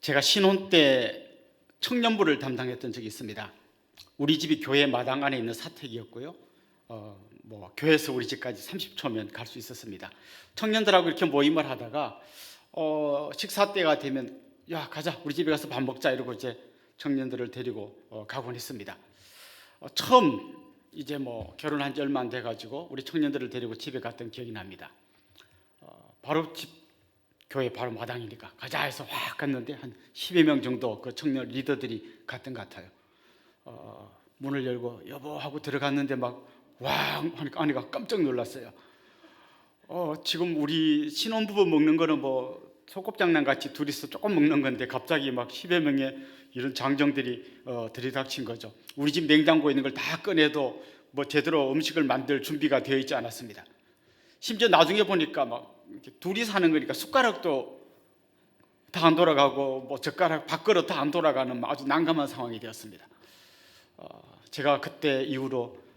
제가 신혼 때 청년부를 담당했던 적이 있습니다. 우리 집이 교회 마당 안에 있는 사택이었고요. 교회에서 우리 집까지 30초면 갈 수 있었습니다. 청년들하고 이렇게 모임을 하다가 식사 때가 되면 야 가자 우리 집에 가서 밥 먹자 이러고 이제 청년들을 데리고 가곤 했습니다. 처음 이제 결혼한 지 얼마 안 돼가지고 우리 청년들을 데리고 집에 갔던 기억이 납니다. 바로 집 교회 바로 마당이니까 가자 해서 확 갔는데 한 10여 명 정도 그 청년 리더들이 갔던 것 같아요. 문을 열고 여보 하고 들어갔는데 막 왕 하니까 아내가 깜짝 놀랐어요. 지금 우리 신혼부부 먹는 거는 소꿉장난 같이 둘이서 조금 먹는 건데 갑자기 막 10여 명의 이런 장정들이 들이닥친 거죠. 우리 집 냉장고에 있는 걸 다 꺼내도 제대로 음식을 만들 준비가 되어 있지 않았습니다. 심지어 나중에 보니까 막 이렇게 둘이 사는 거니까 숟가락도 다 안 돌아가고 젓가락 밥그릇 다 안 돌아가는 아주 난감한 상황이 되었습니다. 제가 그때 이후로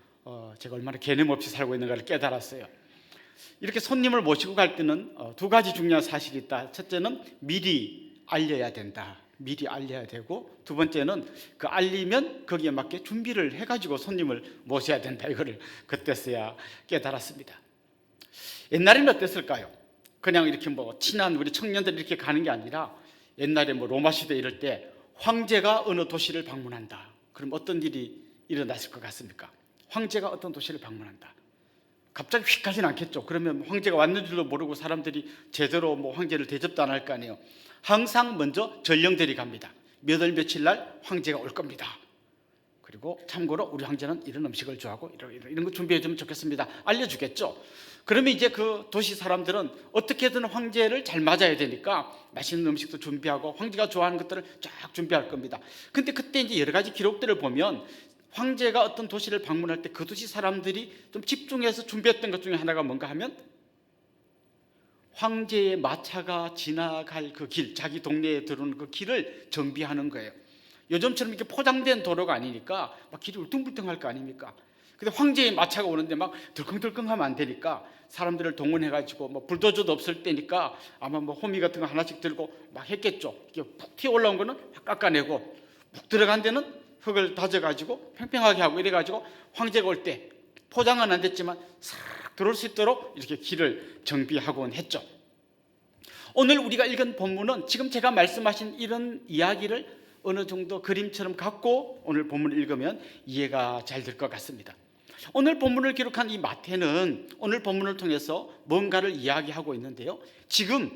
제가 얼마나 개념 없이 살고 있는가를 깨달았어요. 이렇게 손님을 모시고 갈 때는 두 가지 중요한 사실이 있다. 첫째는 미리 알려야 된다. 미리 알려야 되고, 두 번째는 그 알리면 거기에 맞게 준비를 해가지고 손님을 모셔야 된다. 이거를 그때서야 깨달았습니다. 옛날에는 어땠을까요? 그냥 이렇게 친한 우리 청년들이 이렇게 가는 게 아니라 옛날에 로마 시대 이럴 때 황제가 어느 도시를 방문한다. 그럼 어떤 일이 일어났을 것 같습니까? 황제가 어떤 도시를 방문한다. 갑자기 휙 가진 않겠죠. 그러면 황제가 왔는 줄도 모르고 사람들이 제대로 황제를 대접도 안 할 거 아니에요. 항상 먼저 전령들이 갑니다. 몇 월 며칠 날 황제가 올 겁니다. 그리고 참고로 우리 황제는 이런 음식을 좋아하고 이런 거 준비해 주면 좋겠습니다. 알려주겠죠. 그러면 이제 그 도시 사람들은 어떻게든 황제를 잘 맞아야 되니까 맛있는 음식도 준비하고 황제가 좋아하는 것들을 쫙 준비할 겁니다. 근데 그때 이제 여러 가지 기록들을 보면 황제가 어떤 도시를 방문할 때 그 도시 사람들이 좀 집중해서 준비했던 것 중에 하나가 뭔가 하면 황제의 마차가 지나갈 그 길, 자기 동네에 들어오는 그 길을 정비하는 거예요. 요즘처럼 이렇게 포장된 도로가 아니니까 막 길이 울퉁불퉁할 거 아닙니까? 근데 황제의 마차가 오는데 막 덜컹덜컹하면 안 되니까 사람들을 동원해가지고 불도저도 없을 때니까 아마 호미 같은 거 하나씩 들고 막 했겠죠. 이렇게 푹 튀어 올라온 거는 확 깎아내고 푹 들어간 데는 흙을 다져가지고 팽팽하게 하고 이래가지고 황제가 올 때 포장은 안 됐지만 싹 들어올 수 있도록 이렇게 길을 정비하곤 했죠. 오늘 우리가 읽은 본문은 지금 제가 말씀하신 이런 이야기를 어느 정도 그림처럼 갖고 오늘 본문을 읽으면 이해가 잘 될 것 같습니다. 오늘 본문을 기록한 이 마태는 오늘 본문을 통해서 뭔가를 이야기하고 있는데요. 지금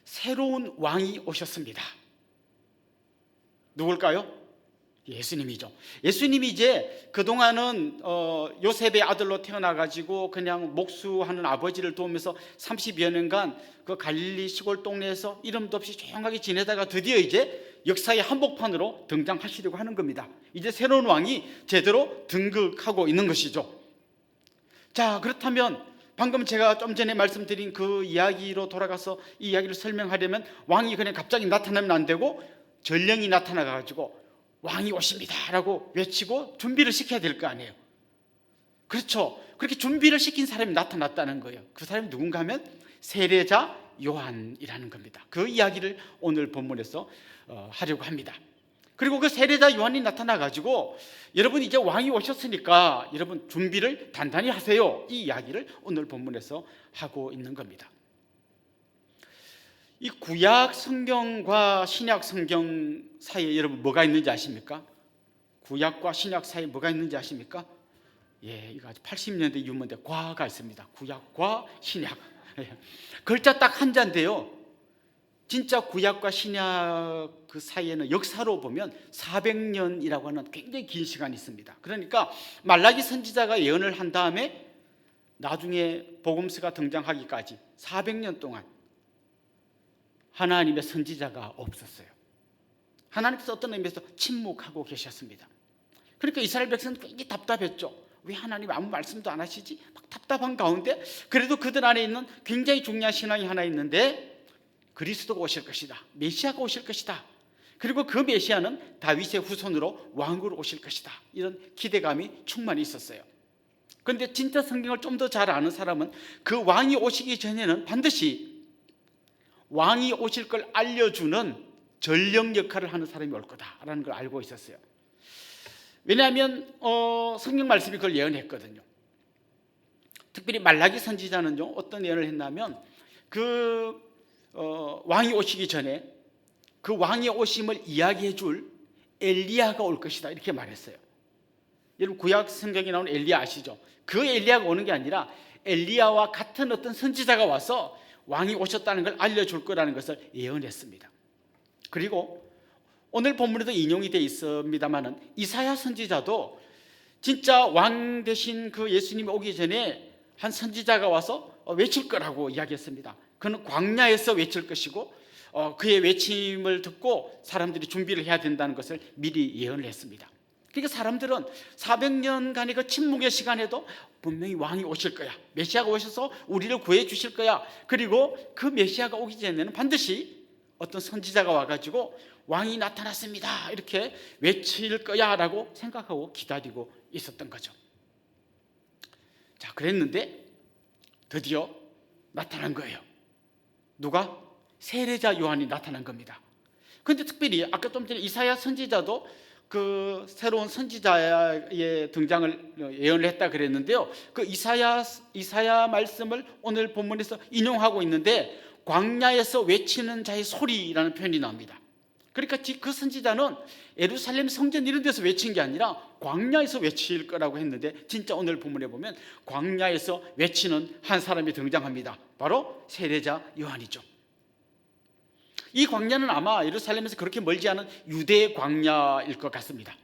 새로운 왕이 오셨습니다. 누굴까요? 예수님이죠. 예수님이 이제 그동안은 요셉의 아들로 태어나가지고 그냥 목수하는 아버지를 도우면서 30여 년간 그 갈릴리 시골 동네에서 이름도 없이 조용하게 지내다가 드디어 이제 역사의 한복판으로 등장하시려고 하는 겁니다. 이제 새로운 왕이 제대로 등극하고 있는 것이죠. 자, 그렇다면 방금 제가 좀 전에 말씀드린 그 이야기로 돌아가서 이 이야기를 설명하려면 왕이 그냥 갑자기 나타나면 안 되고 전령이 나타나가지고 왕이 오십니다 라고 외치고 준비를 시켜야 될 거 아니에요. 그렇죠. 그렇게 준비를 시킨 사람이 나타났다는 거예요. 그 사람이 누군가 하면 세례자 요한이라는 겁니다. 그 이야기를 오늘 본문에서 하려고 합니다. 그리고 그 세례자 요한이 나타나가지고 여러분 이제 왕이 오셨으니까 여러분 준비를 단단히 하세요, 이 이야기를 오늘 본문에서 하고 있는 겁니다. 이 구약 성경과 신약 성경 사이에 여러분 뭐가 있는지 아십니까? 구약과 신약 사이에 뭐가 있는지 아십니까? 이거 아주 80년대 유머인데 과가 있습니다. 구약과 신약. 글자 딱 한자인데요. 진짜 구약과 신약 그 사이에는 역사로 보면 400년이라고 하는 굉장히 긴 시간이 있습니다. 그러니까 말라기 선지자가 예언을 한 다음에 나중에 복음서가 등장하기까지 400년 동안 하나님의 선지자가 없었어요. 하나님께서 어떤 의미에서 침묵하고 계셨습니다. 그러니까 이스라엘 백성은 굉장히 답답했죠. 왜 하나님 아무 말씀도 안 하시지? 막 답답한 가운데 그래도 그들 안에 있는 굉장히 중요한 신앙이 하나 있는데 그리스도가 오실 것이다. 메시아가 오실 것이다. 그리고 그 메시아는 다윗의 후손으로 왕으로 오실 것이다. 이런 기대감이 충만히 있었어요. 그런데 진짜 성경을 좀 더 잘 아는 사람은 그 왕이 오시기 전에는 반드시 왕이 오실 걸 알려주는 전령 역할을 하는 사람이 올 거다라는 걸 알고 있었어요. 왜냐하면 성경 말씀이 그걸 예언했거든요. 특별히 말라기 선지자는요, 어떤 예언을 했냐면 왕이 오시기 전에 그 왕의 오심을 이야기해 줄 엘리야가 올 것이다, 이렇게 말했어요. 여러분, 구약 성경에 나오는 엘리야 아시죠? 그 엘리야가 오는 게 아니라 엘리야와 같은 어떤 선지자가 와서 왕이 오셨다는 걸 알려줄 거라는 것을 예언했습니다. 그리고 오늘 본문에도 인용이 되어 있습니다만은 이사야 선지자도 진짜 왕 되신 그 예수님이 오기 전에 한 선지자가 와서 외칠 거라고 이야기했습니다. 그는 광야에서 외칠 것이고 그의 외침을 듣고 사람들이 준비를 해야 된다는 것을 미리 예언을 했습니다. 그러니까 사람들은 400년간의 그 침묵의 시간에도 분명히 왕이 오실 거야, 메시아가 오셔서 우리를 구해 주실 거야, 그리고 그 메시아가 오기 전에는 반드시 어떤 선지자가 와가지고 왕이 나타났습니다, 이렇게 외칠 거야 라고 생각하고 기다리고 있었던 거죠. 자, 그랬는데 드디어 나타난 거예요. 누가? 세례자 요한이 나타난 겁니다. 그런데 특별히 아까 좀 전에 이사야 선지자도 그 새로운 선지자의 등장을 예언을 했다 그랬는데요, 그 이사야 말씀을 오늘 본문에서 인용하고 있는데 광야에서 외치는 자의 소리라는 표현이 나옵니다. 그러니까 그 선지자는 예루살렘 성전 이런 데서 외친 게 아니라 광야에서 외칠 거라고 했는데, 진짜 오늘 본문에 보면 광야에서 외치는 한 사람이 등장합니다. 바로 세례자 요한이죠. 이 광야는 아마 예루살렘에서 그렇게 멀지 않은 유대 광야일 것 같습니다.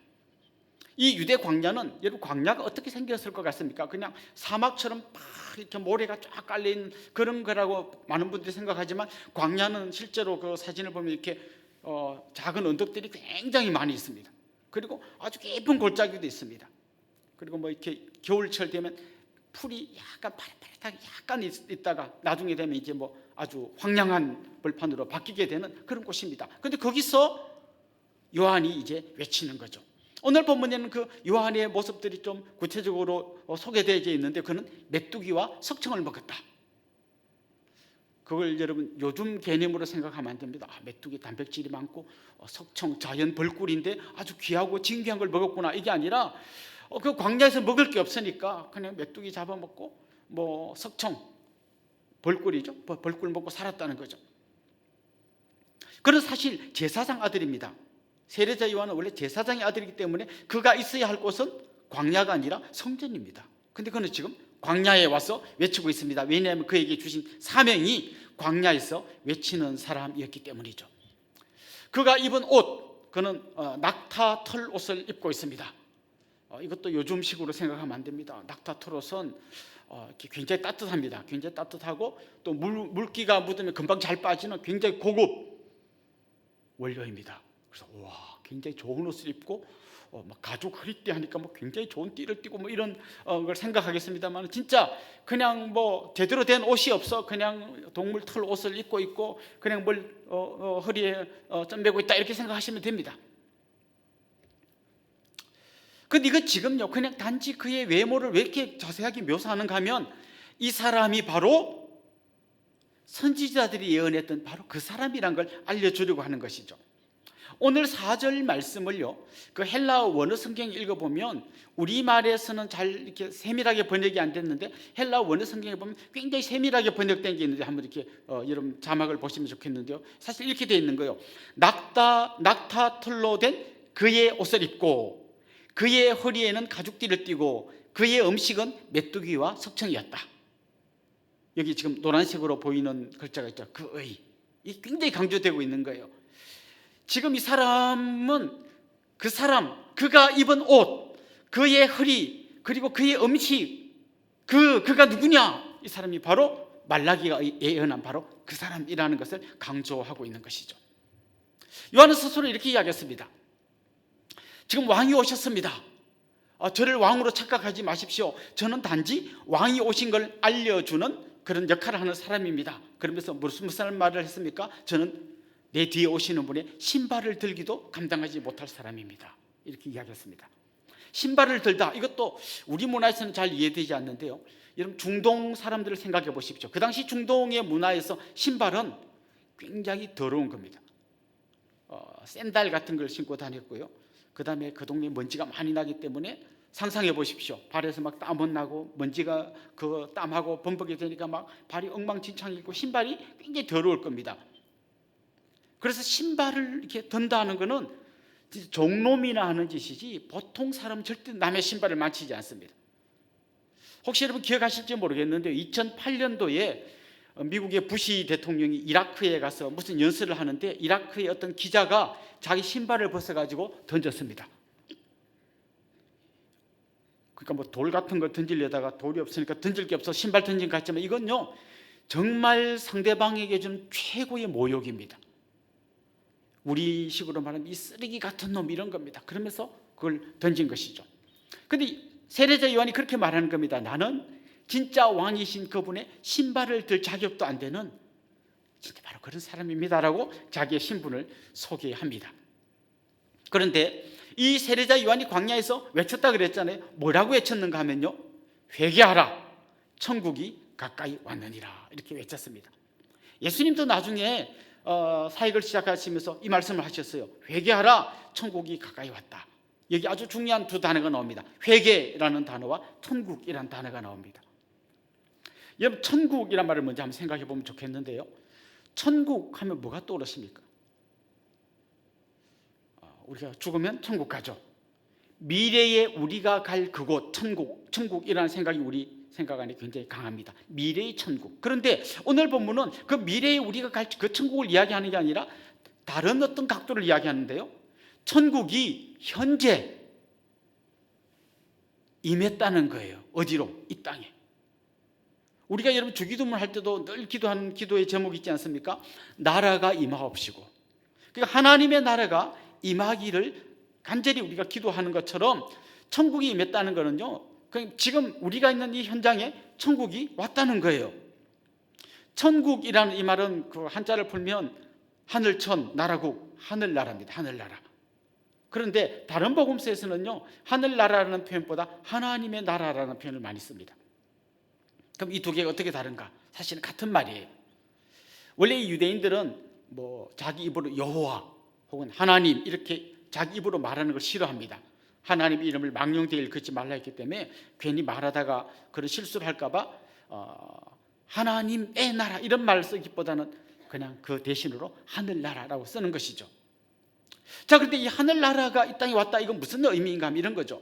이 유대 광야는, 여러분, 광야가 어떻게 생겼을 것 같습니까? 그냥 사막처럼 막 이렇게 모래가 쫙 깔린 그런 거라고 많은 분들이 생각하지만, 광야는 실제로 그 사진을 보면 이렇게 작은 언덕들이 굉장히 많이 있습니다. 그리고 아주 깊은 골짜기도 있습니다. 그리고 뭐 이렇게 겨울철 되면 풀이 약간 파릇파릇하게 약간 있다가 나중에 되면 이제 뭐 아주 황량한 벌판으로 바뀌게 되는 그런 곳입니다. 그런데 거기서 요한이 이제 외치는 거죠. 오늘 본문에는 그 요한의 모습들이 좀 구체적으로 소개되어 있는데, 그는 메뚜기와 석청을 먹었다. 그걸 여러분 요즘 개념으로 생각하면 안 됩니다. 메뚜기 단백질이 많고 석청 자연 벌꿀인데 아주 귀하고 진귀한 걸 먹었구나, 이게 아니라 그 광야에서 먹을 게 없으니까 그냥 메뚜기 잡아먹고 뭐 석청 벌꿀이죠, 벌꿀 먹고 살았다는 거죠. 그는 사실 제사장 아들입니다. 세례자 요한은 원래 제사장의 아들이기 때문에 그가 있어야 할 곳은 광야가 아니라 성전입니다. 근데 그는 지금 광야에 와서 외치고 있습니다. 왜냐하면 그에게 주신 사명이 광야에서 외치는 사람이었기 때문이죠. 그가 입은 옷, 그는 낙타 털 옷을 입고 있습니다. 이것도 요즘식으로 생각하면 안 됩니다. 낙타 털 옷은 굉장히 따뜻합니다. 굉장히 따뜻하고 또 물기가 묻으면 금방 잘 빠지는 굉장히 고급 원료입니다. 그래서 와, 굉장히 좋은 옷을 입고 막 가죽 허리띠 하니까 뭐 굉장히 좋은 띠를 띠고 뭐 이런 걸 생각하겠습니다만, 진짜 그냥 뭐 제대로 된 옷이 없어 그냥 동물 털 옷을 입고 있고 그냥 뭘 허리에 점 매고 있다, 이렇게 생각하시면 됩니다. 근데 이거 지금요, 그냥 단지 그의 외모를 왜 이렇게 자세하게 묘사하는가 하면, 이 사람이 바로 선지자들이 예언했던 바로 그 사람이란 걸 알려주려고 하는 것이죠. 오늘 4절 말씀을요, 그 헬라 원어 성경 읽어보면 우리말에서는 잘 이렇게 세밀하게 번역이 안 됐는데 헬라 원어 성경에 보면 굉장히 세밀하게 번역된 게 있는데, 한번 이렇게 여러분 자막을 보시면 좋겠는데요, 사실 이렇게 되어 있는 거예요. 낙타 털로 된 그의 옷을 입고 그의 허리에는 가죽띠를 띠고 그의 음식은 메뚜기와 석청이었다. 여기 지금 노란색으로 보이는 글자가 있죠. 그의, 이 굉장히 강조되고 있는 거예요. 지금 이 사람은 그 사람, 그가 입은 옷, 그의 허리, 그리고 그의 음식, 그가 누구냐? 이 사람이 바로 말라기가 예언한 바로 그 사람이라는 것을 강조하고 있는 것이죠. 요한은 스스로 이렇게 이야기했습니다. 지금 왕이 오셨습니다. 저를 왕으로 착각하지 마십시오. 저는 단지 왕이 오신 걸 알려주는 그런 역할을 하는 사람입니다. 그러면서 무슨 말을 했습니까? 저는 내 뒤에 오시는 분의 신발을 들기도 감당하지 못할 사람입니다. 이렇게 이야기했습니다. 신발을 들다, 이것도 우리 문화에서는 잘 이해되지 않는데요, 여러분 중동 사람들을 생각해 보십시오. 그 당시 중동의 문화에서 신발은 굉장히 더러운 겁니다. 샌들 같은 걸 신고 다녔고요. 그 다음에 그 동네에 먼지가 많이 나기 때문에 상상해 보십시오. 발에서 막 땀은 나고 먼지가 그 땀하고 범벅이 되니까 막 발이 엉망진창이고 신발이 굉장히 더러울 겁니다. 그래서 신발을 이렇게 던다는 거는 종놈이나 하는 짓이지 보통 사람은 절대 남의 신발을 만지지 않습니다. 혹시 여러분 기억하실지 모르겠는데 2008년도에 미국의 부시 대통령이 이라크에 가서 무슨 연설을 하는데 이라크의 어떤 기자가 자기 신발을 벗어가지고 던졌습니다. 그러니까 뭐 돌 같은 거 던지려다가 돌이 없으니까 던질 게 없어 신발 던진 것 같지만 이건요 정말 상대방에게 준 최고의 모욕입니다. 우리식으로 말하면 이 쓰레기 같은 놈 이런 겁니다. 그러면서 그걸 던진 것이죠. 그런데 세례자 요한이 그렇게 말하는 겁니다. 나는 진짜 왕이신 그분의 신발을 들 자격도 안 되는 진짜 바로 그런 사람입니다라고 자기의 신분을 소개합니다. 그런데 이 세례자 요한이 광야에서 외쳤다 그랬잖아요. 뭐라고 외쳤는가 하면요, 회개하라, 천국이 가까이 왔느니라, 이렇게 외쳤습니다. 예수님도 나중에 사역을 시작하시면서 이 말씀을 하셨어요. 회개하라, 천국이 가까이 왔다. 여기 아주 중요한 두 단어가 나옵니다. 회개라는 단어와 천국이라는 단어가 나옵니다. 여러분, 천국이란 말을 먼저 한번 생각해 보면 좋겠는데요, 천국 하면 뭐가 떠오르십니까? 우리가 죽으면 천국 가죠. 미래에 우리가 갈 그곳, 천국이라는 생각이 우리 생각 안에 굉장히 강합니다. 미래의 천국. 그런데 오늘 본문은 그 미래에 우리가 갈 그 천국을 이야기하는 게 아니라 다른 어떤 각도를 이야기하는데요, 천국이 현재 임했다는 거예요. 어디로? 이 땅에. 우리가 여러분 주기도문 할 때도 늘 기도하는 기도의 제목이 있지 않습니까? 나라가 임하옵시고. 그러니까 하나님의 나라가 임하기를 간절히 우리가 기도하는 것처럼 천국이 임했다는 거는요, 지금 우리가 있는 이 현장에 천국이 왔다는 거예요. 천국이라는 이 말은 그 한자를 풀면 하늘천 나라국, 하늘나라입니다. 하늘나라. 그런데 다른 복음서에서는요, 하늘나라라는 표현보다 하나님의 나라라는 표현을 많이 씁니다. 그럼 이 두 개가 어떻게 다른가? 사실은 같은 말이에요. 원래 이 유대인들은 뭐 자기 입으로 여호와 혹은 하나님 이렇게 자기 입으로 말하는 걸 싫어합니다. 하나님 이름을 망령되이 긋지 말라 했기 때문에 괜히 말하다가 그런 실수를 할까 봐 하나님의 나라 이런 말을 쓰기보다는 그냥 그 대신으로 하늘나라라고 쓰는 것이죠. 자, 그런데 이 하늘나라가 이 땅에 왔다, 이건 무슨 의미인가 하면 이런 거죠.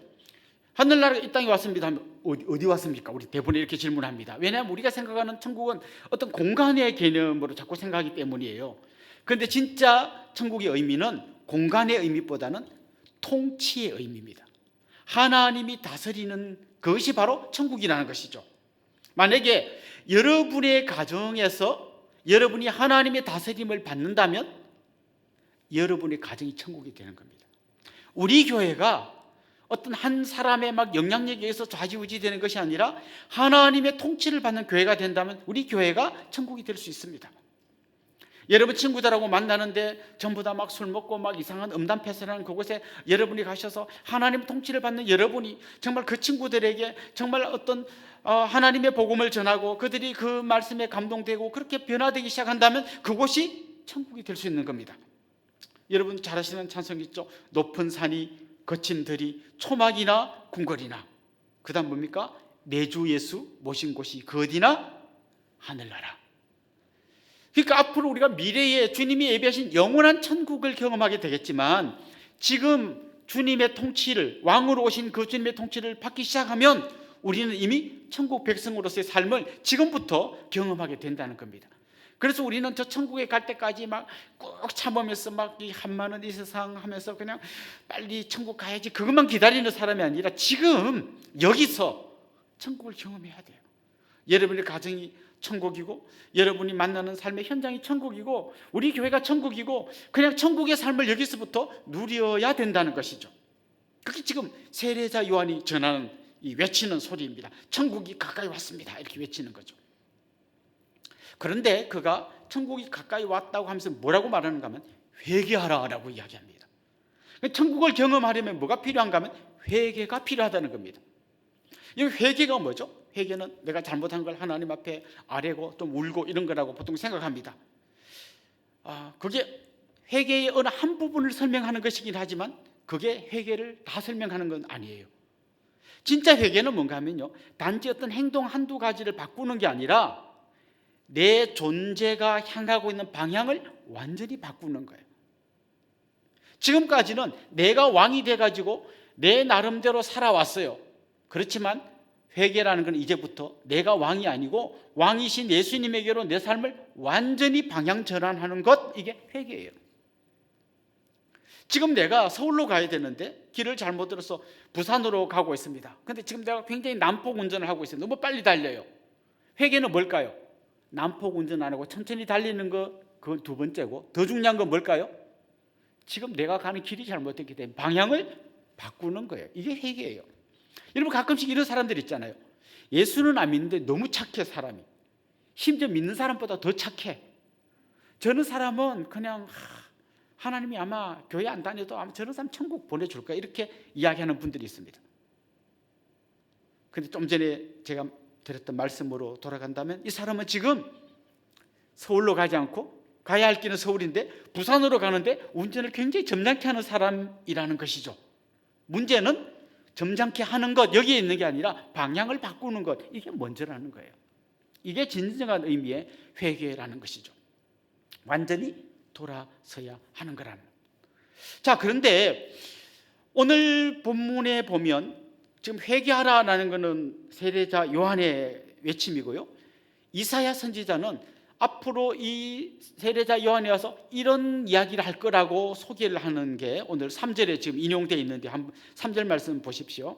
하늘나라가 이 땅에 왔습니다 하면 어디 왔습니까? 우리 대본에 이렇게 질문합니다. 왜냐하면 우리가 생각하는 천국은 어떤 공간의 개념으로 자꾸 생각하기 때문이에요. 그런데 진짜 천국의 의미는 공간의 의미보다는 통치의 의미입니다. 하나님이 다스리는 그것이 바로 천국이라는 것이죠. 만약에 여러분의 가정에서 여러분이 하나님의 다스림을 받는다면 여러분의 가정이 천국이 되는 겁니다. 우리 교회가 어떤 한 사람의 막 영향력에 의해서 좌지우지 되는 것이 아니라 하나님의 통치를 받는 교회가 된다면 우리 교회가 천국이 될 수 있습니다. 여러분 친구들하고 만나는데 전부 다 막 술 먹고 막 이상한 음담패설하는 그곳에 여러분이 가셔서 하나님 통치를 받는 여러분이 정말 그 친구들에게 정말 어떤 하나님의 복음을 전하고 그들이 그 말씀에 감동되고 그렇게 변화되기 시작한다면 그곳이 천국이 될 수 있는 겁니다. 여러분 잘 아시는 찬송 있죠? 높은 산이 거친 들이 초막이나 궁궐이나, 그 다음 뭡니까? 내 주 예수 모신 곳이 그 어디나 하늘나라. 그러니까 앞으로 우리가 미래에 주님이 예비하신 영원한 천국을 경험하게 되겠지만 지금 주님의 통치를, 왕으로 오신 그 주님의 통치를 받기 시작하면 우리는 이미 천국 백성으로서의 삶을 지금부터 경험하게 된다는 겁니다. 그래서 우리는 저 천국에 갈 때까지 막 꾹 참으면서 막 이 한마는 이 세상 하면서 그냥 빨리 천국 가야지 그것만 기다리는 사람이 아니라 지금 여기서 천국을 경험해야 돼요. 여러분의 가정이 천국이고 여러분이 만나는 삶의 현장이 천국이고 우리 교회가 천국이고 그냥 천국의 삶을 여기서부터 누려야 된다는 것이죠. 그게 지금 세례자 요한이 전하는 이 외치는 소리입니다. 천국이 가까이 왔습니다, 이렇게 외치는 거죠. 그런데 그가 천국이 가까이 왔다고 하면서 뭐라고 말하는가 하면 회개하라라고 이야기합니다. 천국을 경험하려면 뭐가 필요한가 하면 회개가 필요하다는 겁니다. 이 회개가 뭐죠? 회개는 내가 잘못한 걸 하나님 앞에 아뢰고 좀 울고 이런 거라고 보통 생각합니다. 그게 회개의 어느 한 부분을 설명하는 것이긴 하지만 그게 회개를 다 설명하는 건 아니에요. 진짜 회개는 뭔가 하면요, 단지 어떤 행동 한두 가지를 바꾸는 게 아니라 내 존재가 향하고 있는 방향을 완전히 바꾸는 거예요. 지금까지는 내가 왕이 돼가지고 내 나름대로 살아왔어요. 그렇지만 회개라는 건 이제부터 내가 왕이 아니고 왕이신 예수님에게로 내 삶을 완전히 방향 전환하는 것, 이게 회개예요. 지금 내가 서울로 가야 되는데 길을 잘못 들어서 부산으로 가고 있습니다. 근데 지금 내가 굉장히 난폭 운전을 하고 있어요. 너무 빨리 달려요. 회개는 뭘까요? 난폭 운전 안 하고 천천히 달리는 거, 그건 두 번째고, 더 중요한 건 뭘까요? 지금 내가 가는 길이 잘못됐기 때문에 방향을 바꾸는 거예요. 이게 회개예요. 여러분, 가끔씩 이런 사람들 있잖아요. 예수는 안 믿는데 너무 착해, 사람이. 심지어 믿는 사람보다 더 착해. 저런 사람은 그냥 하나님이 아마 교회 안 다녀도 아마 저런 사람 천국 보내줄 거야, 이렇게 이야기하는 분들이 있습니다. 근데 좀 전에 제가 드렸던 말씀으로 돌아간다면 이 사람은 지금 서울로 가지 않고, 가야 할 길은 서울인데 부산으로 가는데 운전을 굉장히 점잖게 하는 사람이라는 것이죠. 문제는 점잖게 하는 것, 여기에 있는 게 아니라 방향을 바꾸는 것, 이게 먼저라는 거예요. 이게 진정한 의미의 회개라는 것이죠. 완전히 돌아서야 하는 거라는. 자, 그런데 오늘 본문에 보면 지금 회개하라라는 것은 세례자 요한의 외침이고요, 이사야 선지자는 앞으로 이 세례자 요한이 와서 이런 이야기를 할 거라고 소개를 하는 게 오늘 3절에 지금 인용되어 있는데, 한번 3절 말씀 보십시오.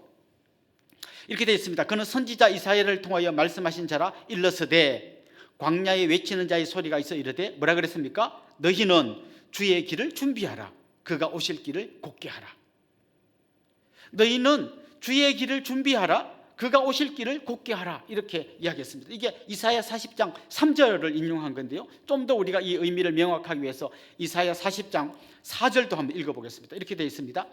이렇게 되어 있습니다. 그는 선지자 이사야를 통하여 말씀하신 자라. 일러서되 광야에 외치는 자의 소리가 있어 이르되, 뭐라 그랬습니까? 너희는 주의 길을 준비하라. 그가 오실 길을 곧게 하라. 너희는 주의 길을 준비하라. 그가 오실 길을 곧게 하라. 이렇게 이야기했습니다. 이게 이사야 40장 3절을 인용한 건데요, 좀 더 우리가 이 의미를 명확하기 위해서 이사야 40장 4절도 한번 읽어보겠습니다. 이렇게 되어 있습니다.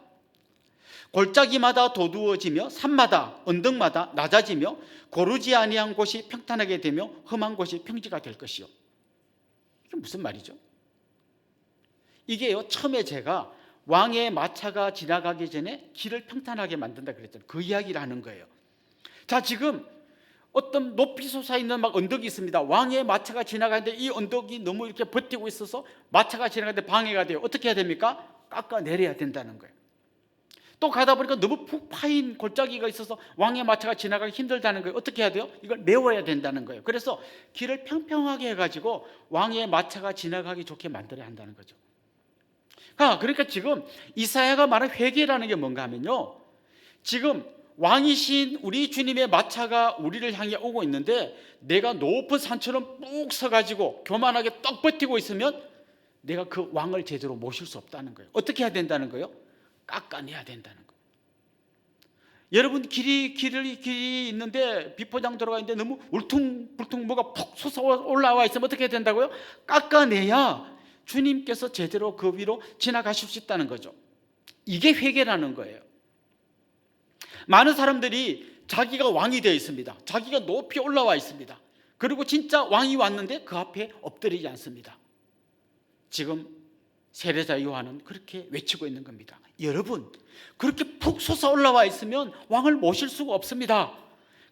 골짜기마다 도두어지며 산마다 언덕마다 낮아지며 고르지 아니한 곳이 평탄하게 되며 험한 곳이 평지가 될 것이요. 이게 무슨 말이죠? 이게요, 처음에 제가 왕의 마차가 지나가기 전에 길을 평탄하게 만든다 그랬잖아요. 그 이야기를 하는 거예요. 자, 지금 어떤 높이 솟아있는 막 언덕이 있습니다. 왕의 마차가 지나가는데 이 언덕이 너무 이렇게 버티고 있어서 마차가 지나가는데 방해가 돼요. 어떻게 해야 됩니까? 깎아내려야 된다는 거예요. 또 가다 보니까 너무 푹 파인 골짜기가 있어서 왕의 마차가 지나가기 힘들다는 거예요. 어떻게 해야 돼요? 이걸 메워야 된다는 거예요. 그래서 길을 평평하게 해가지고 왕의 마차가 지나가기 좋게 만들어야 한다는 거죠. 그러니까 지금 이사야가 말한 회개라는 게 뭔가 하면요, 지금 왕이신 우리 주님의 마차가 우리를 향해 오고 있는데 내가 높은 산처럼 꾹 서가지고 교만하게 떡 버티고 있으면 내가 그 왕을 제대로 모실 수 없다는 거예요. 어떻게 해야 된다는 거예요? 깎아내야 된다는 거예요. 여러분, 길이 있는데 비포장 들어가 있는데 너무 울퉁불퉁 뭐가 푹 솟아 올라와 있으면 어떻게 해야 된다고요? 깎아내야 주님께서 제대로 그 위로 지나가실 수 있다는 거죠. 이게 회개라는 거예요. 많은 사람들이 자기가 왕이 되어 있습니다. 자기가 높이 올라와 있습니다. 그리고 진짜 왕이 왔는데 그 앞에 엎드리지 않습니다. 지금 세례자 요한은 그렇게 외치고 있는 겁니다. 여러분, 그렇게 푹 솟아 올라와 있으면 왕을 모실 수가 없습니다.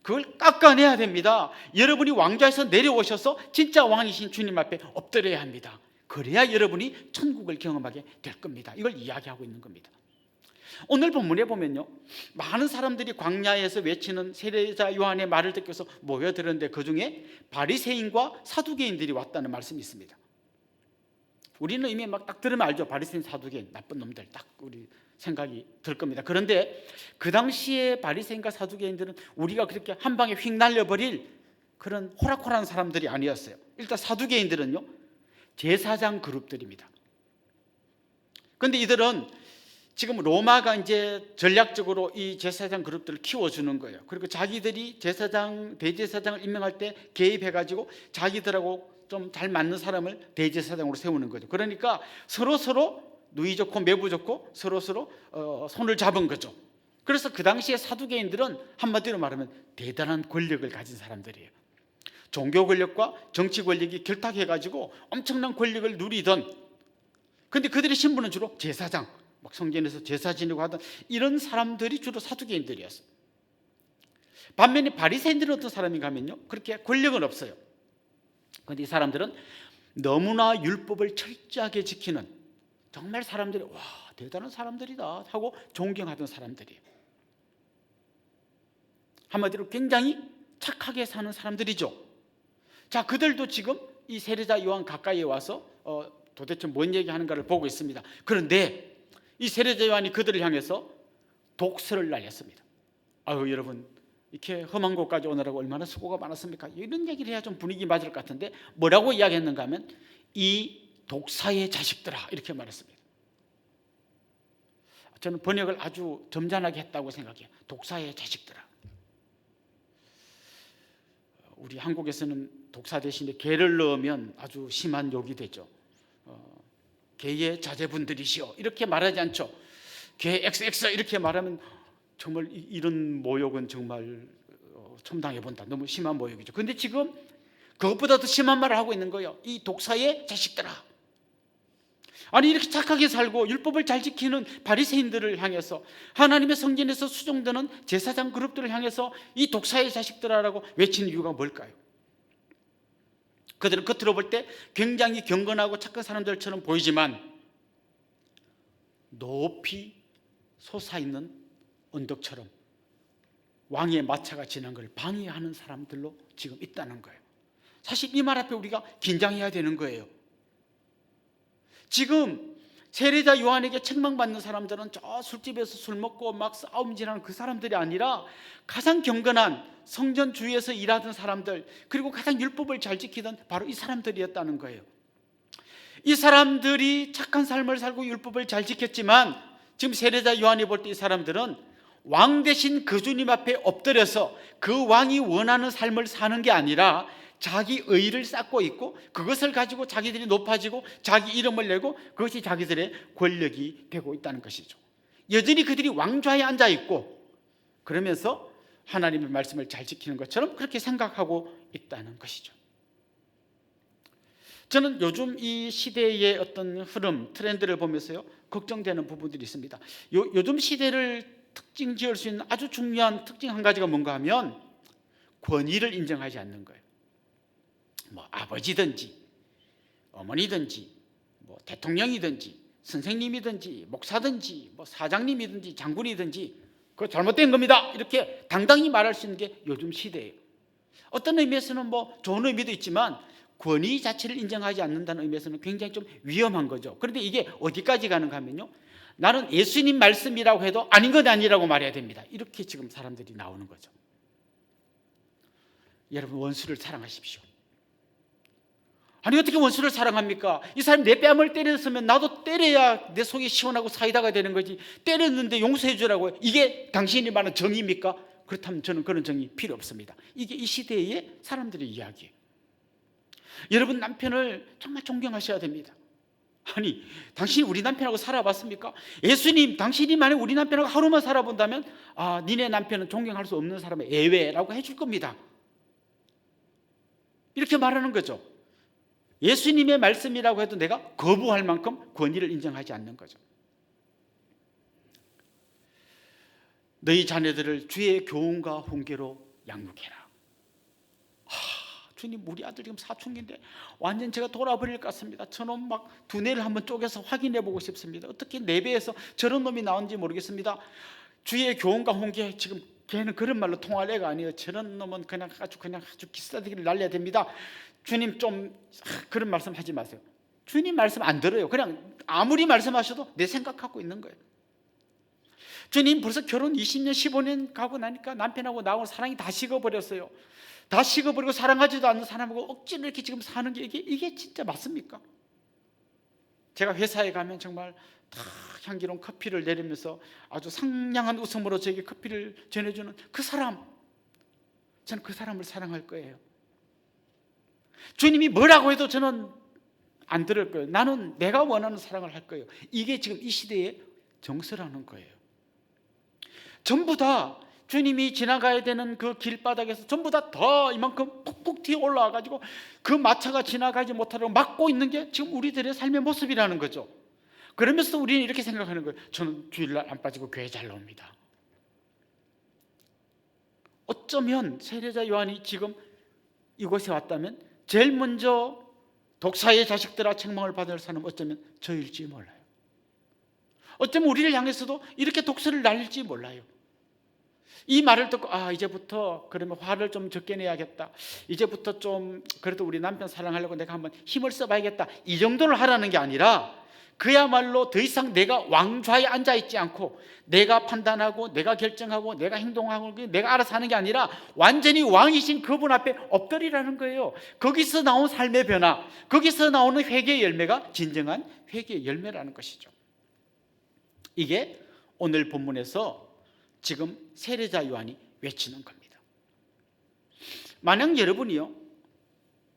그걸 깎아내야 됩니다. 여러분이 왕좌에서 내려오셔서 진짜 왕이신 주님 앞에 엎드려야 합니다. 그래야 여러분이 천국을 경험하게 될 겁니다. 이걸 이야기하고 있는 겁니다. 오늘 본문에 보면요, 많은 사람들이 광야에서 외치는 세례자 요한의 말을 듣고서 모여들었는데 그 중에 바리새인과 사두개인들이 왔다는 말씀이 있습니다. 우리는 이미 막 딱 들으면 알죠. 바리새인, 사두개인, 나쁜 놈들, 딱 우리 생각이 들 겁니다. 그런데 그 당시에 바리새인과 사두개인들은 우리가 그렇게 한 방에 휙 날려버릴 그런 호락호락한 사람들이 아니었어요. 일단 사두개인들은요, 제사장 그룹들입니다. 그런데 이들은 지금 로마가 이제 전략적으로 이 제사장 그룹들을 키워주는 거예요. 그리고 자기들이 대제사장을 임명할 때 개입해가지고 자기들하고 좀 잘 맞는 사람을 대제사장으로 세우는 거죠. 그러니까 서로 누이 좋고 매부 좋고 서로 손을 잡은 거죠. 그래서 그 당시에 사두개인들은 한마디로 말하면 대단한 권력을 가진 사람들이에요. 종교 권력과 정치 권력이 결탁해가지고 엄청난 권력을 누리던 근데 그들의 신분은 주로 제사장, 막 성전에서 제사 지내고 하던 이런 사람들이 주로 사두개인들이었어요. 반면에 바리새인들은 어떤 사람인가 하면요, 그렇게 권력은 없어요. 그런데 이 사람들은 너무나 율법을 철저하게 지키는, 정말 사람들이 와 대단한 사람들이다 하고 존경하던 사람들이에요. 한마디로 굉장히 착하게 사는 사람들이죠. 자, 그들도 지금 이 세례자 요한 가까이에 와서 도대체 뭔 얘기하는가를 보고 있습니다. 그런데 이 세례자 요한이 그들을 향해서 독설을 날렸습니다. 아유, 여러분 이렇게 험한 곳까지 오느라고 얼마나 수고가 많았습니까? 이런 얘기를 해야 좀 분위기 맞을 것 같은데 뭐라고 이야기했는가 하면 이 독사의 자식들아 이렇게 말했습니다. 저는 번역을 아주 점잖하게 했다고 생각해요. 독사의 자식들아. 우리 한국에서는 독사 대신에 개를 넣으면 아주 심한 욕이 되죠. 개의 자제분들이시오 이렇게 말하지 않죠. 개 XX 이렇게 말하면 정말 이런 모욕은 정말 처음 당해본다. 너무 심한 모욕이죠. 그런데 지금 그것보다 더 심한 말을 하고 있는 거예요. 이 독사의 자식들아. 아니 이렇게 착하게 살고 율법을 잘 지키는 바리새인들을 향해서, 하나님의 성전에서 수종되는 제사장 그룹들을 향해서 이 독사의 자식들아라고 외치는 이유가 뭘까요? 그들은 겉으로 볼 때 굉장히 경건하고 착한 사람들처럼 보이지만 높이 솟아있는 언덕처럼 왕의 마차가 지난 걸 방해하는 사람들로 지금 있다는 거예요. 사실 이 말 앞에 우리가 긴장해야 되는 거예요. 지금 세례자 요한에게 책망받는 사람들은 저 술집에서 술 먹고 막 싸움질하는 그 사람들이 아니라 가장 경건한 성전 주위에서 일하던 사람들, 그리고 가장 율법을 잘 지키던 바로 이 사람들이었다는 거예요. 이 사람들이 착한 삶을 살고 율법을 잘 지켰지만 지금 세례자 요한이 볼 때 이 사람들은 왕 대신 그 주님 앞에 엎드려서 그 왕이 원하는 삶을 사는 게 아니라 자기 의의를 쌓고 있고 그것을 가지고 자기들이 높아지고 자기 이름을 내고 그것이 자기들의 권력이 되고 있다는 것이죠. 여전히 그들이 왕좌에 앉아 있고 그러면서 하나님의 말씀을 잘 지키는 것처럼 그렇게 생각하고 있다는 것이죠. 저는 요즘 이 시대의 어떤 흐름, 트렌드를 보면서요 걱정되는 부분들이 있습니다. 요즘 시대를 특징 지을 수 있는 아주 중요한 특징 한 가지가 뭔가 하면 권위를 인정하지 않는 거예요. 뭐 아버지든지 어머니든지 뭐 대통령이든지 선생님이든지 목사든지 뭐 사장님이든지 장군이든지 그거 잘못된 겁니다 이렇게 당당히 말할 수 있는 게 요즘 시대예요. 어떤 의미에서는 뭐 좋은 의미도 있지만 권위 자체를 인정하지 않는다는 의미에서는 굉장히 좀 위험한 거죠. 그런데 이게 어디까지 가는가 하면요, 나는 예수님 말씀이라고 해도 아닌 건 아니라고 말해야 됩니다. 이렇게 지금 사람들이 나오는 거죠. 여러분, 원수를 사랑하십시오. 아니 어떻게 원수를 사랑합니까? 이 사람이 내 뺨을 때렸으면 나도 때려야 내 속이 시원하고 사이다가 되는 거지, 때렸는데 용서해 주라고요. 이게 당신이 말하는 정의입니까? 그렇다면 저는 그런 정의 필요 없습니다. 이게 이 시대의 사람들의 이야기예요. 여러분, 남편을 정말 존경하셔야 됩니다. 아니 당신이 우리 남편하고 살아봤습니까? 예수님 당신이 만약 우리 남편하고 하루만 살아본다면 아 니네 남편은 존경할 수 없는 사람의 예외라고 해줄 겁니다. 이렇게 말하는 거죠. 예수님의 말씀이라고 해도 내가 거부할 만큼 권위를 인정하지 않는 거죠. 너희 자녀들을 주의 교훈과 훈계로 양육해라. 주님 우리 아들 지금 사춘기인데 완전 제가 돌아버릴 것 같습니다. 저놈 막 두뇌를 한번 쪼개서 확인해 보고 싶습니다. 어떻게 내 배에서 저런 놈이 나온지 모르겠습니다. 주의 교훈과 훈계, 지금 걔는 그런 말로 통할 애가 아니에요. 저런 놈은 그냥 아주 기싸대기를 날려야 됩니다. 주님 좀 그런 말씀 하지 마세요. 주님 말씀 안 들어요. 그냥 아무리 말씀하셔도 내 생각하고 있는 거예요. 주님 벌써 결혼 20년 15년 가고 나니까 남편하고 나하고 사랑이 다 식어버렸어요. 다 식어버리고 사랑하지도 않는 사람하고 억지로 이렇게 지금 사는 게 이게 진짜 맞습니까? 제가 회사에 가면 정말 다 향기로운 커피를 내리면서 아주 상냥한 웃음으로 저에게 커피를 전해주는 그 사람, 저는 그 사람을 사랑할 거예요. 주님이 뭐라고 해도 저는 안 들을 거예요. 나는 내가 원하는 사랑을 할 거예요. 이게 지금 이 시대의 정서라는 거예요. 전부 다 주님이 지나가야 되는 그 길바닥에서 전부 다 이만큼 푹푹 튀어 올라와가지고 그 마차가 지나가지 못하도록 막고 있는 게 지금 우리들의 삶의 모습이라는 거죠. 그러면서 우리는 이렇게 생각하는 거예요. 저는 주일날 안 빠지고 교회 잘 나옵니다. 어쩌면 세례자 요한이 지금 이곳에 왔다면 제일 먼저 독사의 자식들아 책망을 받을 사람은 어쩌면 저일지 몰라요. 어쩌면 우리를 향해서도 이렇게 독설을 날릴지 몰라요. 이 말을 듣고 이제부터 그러면 화를 좀 적게 내야겠다, 이제부터 좀 그래도 우리 남편 사랑하려고 내가 한번 힘을 써봐야겠다, 이 정도를 하라는 게 아니라 그야말로 더 이상 내가 왕좌에 앉아있지 않고 내가 판단하고 내가 결정하고 내가 행동하고 내가 알아서 하는 게 아니라 완전히 왕이신 그분 앞에 엎드리라는 거예요. 거기서 나온 삶의 변화, 거기서 나오는 회개의 열매가 진정한 회개의 열매라는 것이죠. 이게 오늘 본문에서 지금 세례자 요한이 외치는 겁니다. 만약 여러분이요,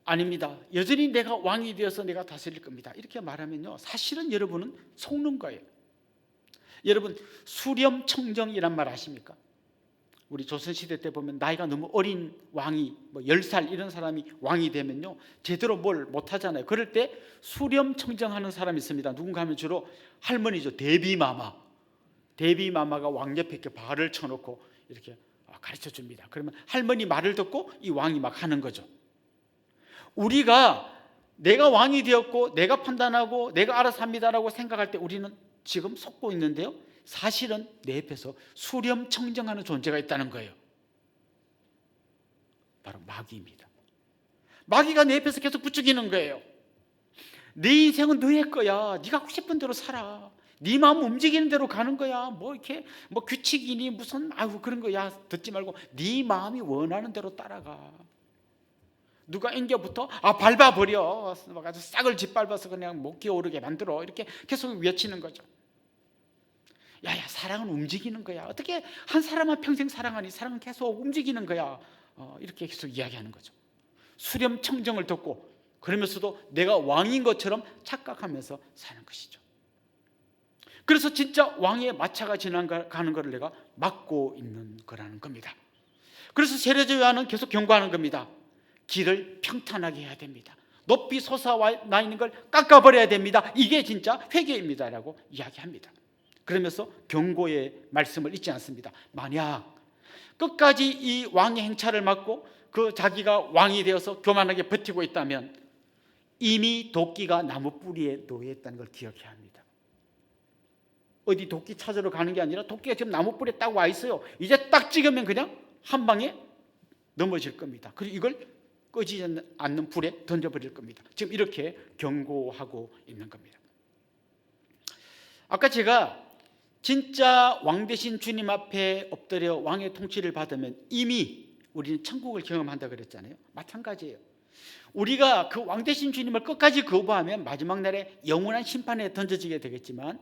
아닙니다, 여전히 내가 왕이 되어서 내가 다스릴 겁니다, 이렇게 말하면요, 사실은 여러분은 속는 거예요. 여러분, 수렴청정이란 말 아십니까? 우리 조선시대 때 보면 나이가 너무 어린 왕이 10살 이런 사람이 왕이 되면요, 제대로 뭘 못하잖아요. 그럴 때 수렴청정하는 사람이 있습니다. 누군가 하면 주로 할머니죠. 대비마마가 왕 옆에 이렇게 발을 쳐놓고 이렇게 가르쳐 줍니다. 그러면 할머니 말을 듣고 이 왕이 막 하는 거죠. 우리가 내가 왕이 되었고 내가 판단하고 내가 알아서 합니다라고 생각할 때 우리는 지금 속고 있는데요, 사실은 내 옆에서 수렴청정하는 존재가 있다는 거예요. 바로 마귀입니다. 마귀가 내 옆에서 계속 부추기는 거예요. 네 인생은 너의 거야, 네가 하고 싶은 대로 살아, 네 마음 움직이는 대로 가는 거야, 이렇게 규칙이니 무슨 그런 거야 듣지 말고 네 마음이 원하는 대로 따라가. 누가 앵겨부터 밟아버려, 아주 싹을 짓밟아서 그냥 못 기어오르게 만들어, 이렇게 계속 외치는 거죠. 야야, 사랑은 움직이는 거야, 어떻게 한 사람만 평생 사랑하니, 사랑은 계속 움직이는 거야, 이렇게 계속 이야기하는 거죠. 수렴청정을 듣고 그러면서도 내가 왕인 것처럼 착각하면서 사는 것이죠. 그래서 진짜 왕의 마차가 지나가는 것을 내가 막고 있는 거라는 겁니다. 그래서 세례자 요한은 계속 경고하는 겁니다. 길을 평탄하게 해야 됩니다. 높이 솟아나 있는 걸 깎아버려야 됩니다. 이게 진짜 회개입니다라고 이야기합니다. 그러면서 경고의 말씀을 잊지 않습니다. 만약 끝까지 이 왕의 행차를 막고 자기가 왕이 되어서 교만하게 버티고 있다면 이미 도끼가 나무 뿌리에 놓여 있다는 걸 기억해야 합니다. 어디 도끼 찾으러 가는 게 아니라 도끼가 지금 나무 뿌리에 딱 와 있어요. 이제 딱 찍으면 그냥 한 방에 넘어질 겁니다. 그리고 이걸 꺼지지 않는 불에 던져버릴 겁니다. 지금 이렇게 경고하고 있는 겁니다. 아까 제가 진짜 왕 되신 주님 앞에 엎드려 왕의 통치를 받으면 이미 우리는 천국을 경험한다 그랬잖아요. 마찬가지예요. 우리가 그 왕 되신 주님을 끝까지 거부하면 마지막 날에 영원한 심판에 던져지게 되겠지만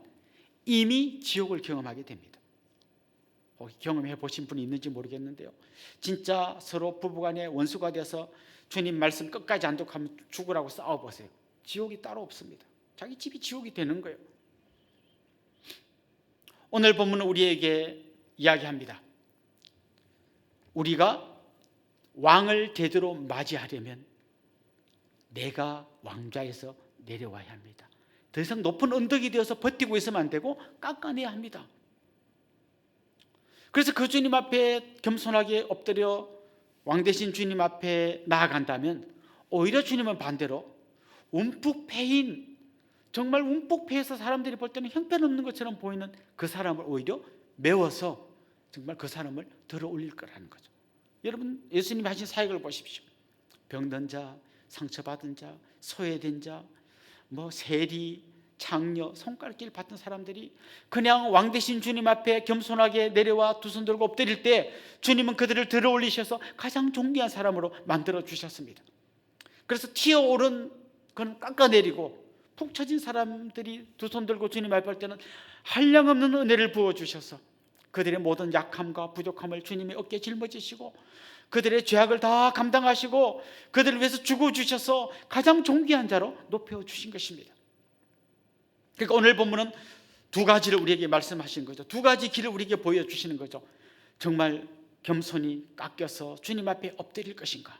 이미 지옥을 경험하게 됩니다. 혹시 경험해 보신 분이 있는지 모르겠는데요, 진짜 서로 부부간에 원수가 되어서 주님 말씀 끝까지 안 듣고 죽으라고 싸워보세요. 지옥이 따로 없습니다. 자기 집이 지옥이 되는 거예요. 오늘 본문은 우리에게 이야기합니다. 우리가 왕을 제대로 맞이하려면 내가 왕좌에서 내려와야 합니다. 더 이상 높은 언덕이 되어서 버티고 있으면 안 되고 깎아내야 합니다. 그래서 그 주님 앞에 겸손하게 엎드려 왕 되신 주님 앞에 나아간다면 오히려 주님은 반대로 움푹 패인, 정말 움푹 패해서 사람들이 볼 때는 형편없는 것처럼 보이는 그 사람을 오히려 메워서 정말 그 사람을 들어 올릴 거라는 거죠. 여러분, 예수님이 하신 사역을 보십시오. 병든 자, 상처받은 자, 소외된 자, 세리, 장녀, 손가락질 받던 사람들이 그냥 왕 되신 주님 앞에 겸손하게 내려와 두 손 들고 엎드릴 때 주님은 그들을 들어 올리셔서 가장 존귀한 사람으로 만들어 주셨습니다. 그래서 튀어오른 그는 깎아내리고 푹 처진 사람들이 두 손 들고 주님 앞에 할 때는 한량없는 은혜를 부어주셔서 그들의 모든 약함과 부족함을 주님의 어깨에 짊어지시고 그들의 죄악을 다 감당하시고 그들을 위해서 죽어주셔서 가장 존귀한 자로 높여주신 것입니다. 그러니까 오늘 본문은 두 가지를 우리에게 말씀하신 거죠. 두 가지 길을 우리에게 보여주시는 거죠. 정말 겸손히 깎여서 주님 앞에 엎드릴 것인가,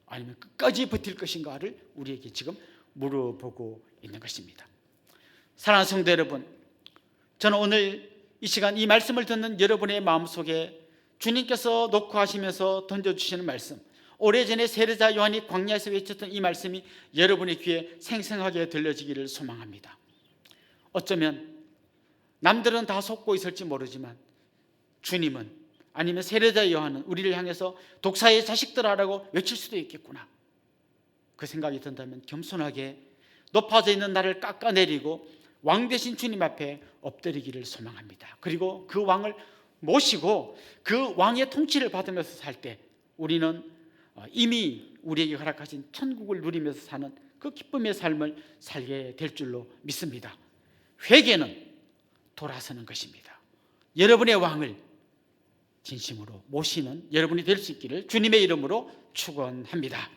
아니면 끝까지 버틸 것인가를 우리에게 지금 물어보고 있는 것입니다. 사랑하는 성도 여러분, 저는 오늘 이 시간 이 말씀을 듣는 여러분의 마음속에 주님께서 놓고 하시면서 던져주시는 말씀, 오래전에 세례자 요한이 광야에서 외쳤던 이 말씀이 여러분의 귀에 생생하게 들려지기를 소망합니다. 어쩌면 남들은 다 속고 있을지 모르지만 주님은, 아니면 세례자 요한은 우리를 향해서 독사의 자식들아라고 외칠 수도 있겠구나, 그 생각이 든다면 겸손하게 높아져 있는 나를 깎아내리고 왕 되신 주님 앞에 엎드리기를 소망합니다. 그리고 그 왕을 모시고 그 왕의 통치를 받으면서 살 때 우리는 이미 우리에게 허락하신 천국을 누리면서 사는 그 기쁨의 삶을 살게 될 줄로 믿습니다. 회개는 돌아서는 것입니다. 여러분의 왕을 진심으로 모시는 여러분이 될 수 있기를 주님의 이름으로 축원합니다.